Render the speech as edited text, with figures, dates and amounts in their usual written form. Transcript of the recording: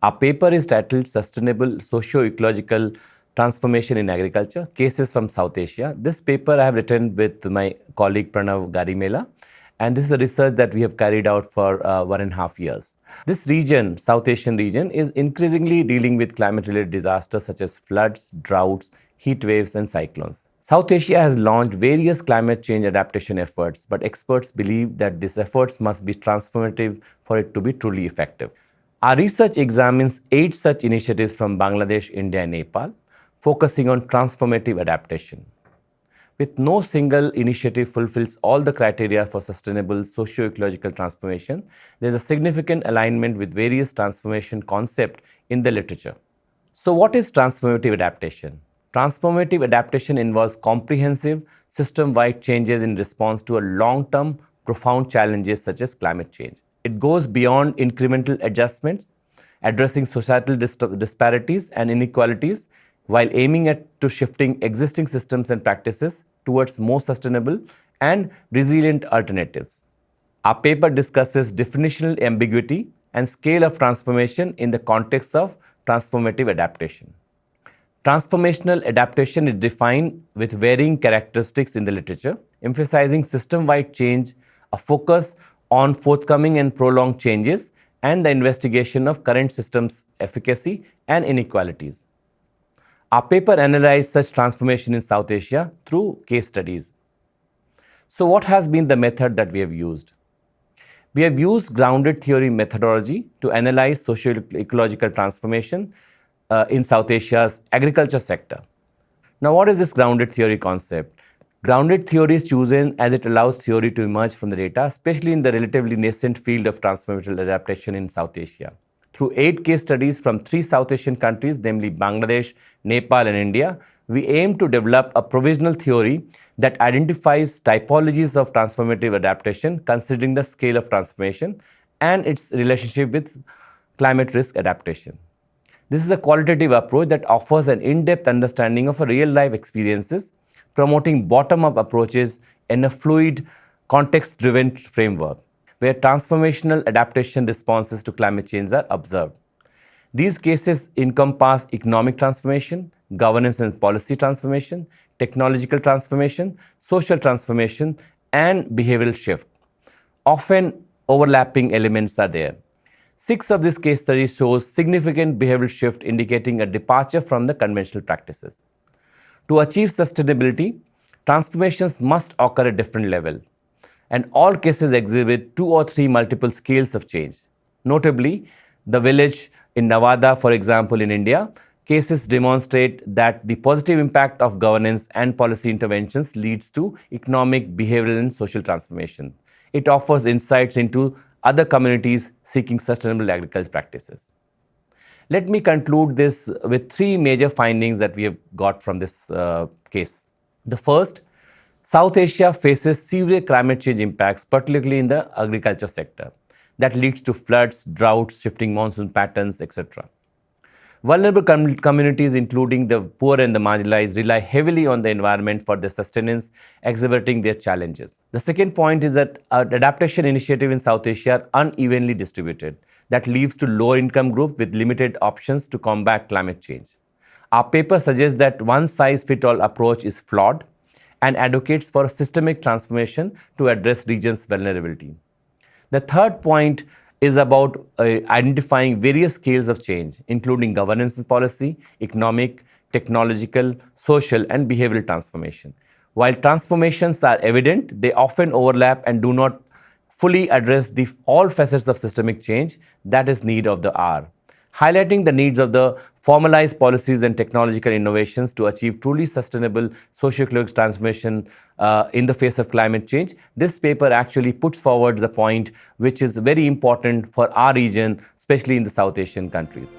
Our paper is titled Sustainable Socio-Ecological Transformation in Agriculture, Cases from South Asia. This paper I have written with my colleague Pranav Garimela, and this is a research that we have carried out for 1.5 years. This region, South Asian region, is increasingly dealing with climate-related disasters such as floods, droughts, heat waves, and cyclones. South Asia has launched various climate change adaptation efforts, but experts believe that these efforts must be transformative for it to be truly effective. Our research examines 8 such initiatives from Bangladesh, India, and Nepal, focusing on transformative adaptation. With no single initiative fulfills all the criteria for sustainable socio-ecological transformation, there is a significant alignment with various transformation concepts in the literature. So what is transformative adaptation? Transformative adaptation involves comprehensive, system-wide changes in response to a long-term, profound challenges such as climate change. It goes beyond incremental adjustments, addressing societal disparities and inequalities while aiming at shifting existing systems and practices towards more sustainable and resilient alternatives. Our paper discusses definitional ambiguity and scale of transformation in the context of transformative adaptation. Transformational adaptation is defined with varying characteristics in the literature, emphasizing system-wide change, a focus on forthcoming and prolonged changes, and the investigation of current systems' efficacy and inequalities. Our paper analyzed such transformation in South Asia through case studies. So what has been the method that we have used? We have used grounded theory methodology to analyze socio-ecological transformation in South Asia's agriculture sector. Now, what is this grounded theory concept? Grounded theory is chosen as it allows theory to emerge from the data, especially in the relatively nascent field of transformative adaptation in South Asia. Through 8 case studies from 3 South Asian countries, namely Bangladesh, Nepal, and India, we aim to develop a provisional theory that identifies typologies of transformative adaptation, considering the scale of transformation and its relationship with climate risk adaptation. This is a qualitative approach that offers an in-depth understanding of real-life experiences, promoting bottom-up approaches in a fluid, context-driven framework, where transformational adaptation responses to climate change are observed. These cases encompass economic transformation, governance and policy transformation, technological transformation, social transformation, and behavioral shift. Often overlapping elements are there. 6 of these case studies shows significant behavioral shift, indicating a departure from the conventional practices. To achieve sustainability, transformations must occur at different levels, and all cases exhibit 2 or 3 multiple scales of change. Notably, the village in Nevada, for example, in India, cases demonstrate that the positive impact of governance and policy interventions leads to economic, behavioral, and social transformation. It offers insights into other communities seeking sustainable agriculture practices. Let me conclude this with 3 major findings that we have got from this case. The first, South Asia faces severe climate change impacts, particularly in the agriculture sector, that leads to floods, droughts, shifting monsoon patterns, etc. Vulnerable communities, including the poor and the marginalized, rely heavily on the environment for their sustenance, exhibiting their challenges. The second point is that adaptation initiatives in South Asia are unevenly distributed, that leads to low-income groups with limited options to combat climate change. Our paper suggests that one-size-fits-all approach is flawed and advocates for a systemic transformation to address regions' vulnerability. The third point is about identifying various scales of change, including governance policy, economic, technological, social, and behavioral transformation. While transformations are evident, they often overlap and do not fully address all facets of systemic change that is need of the hour. Highlighting the needs of the formalized policies and technological innovations to achieve truly sustainable socio-ecological transformation in the face of climate change, this paper actually puts forward the point which is very important for our region, especially in the South Asian countries.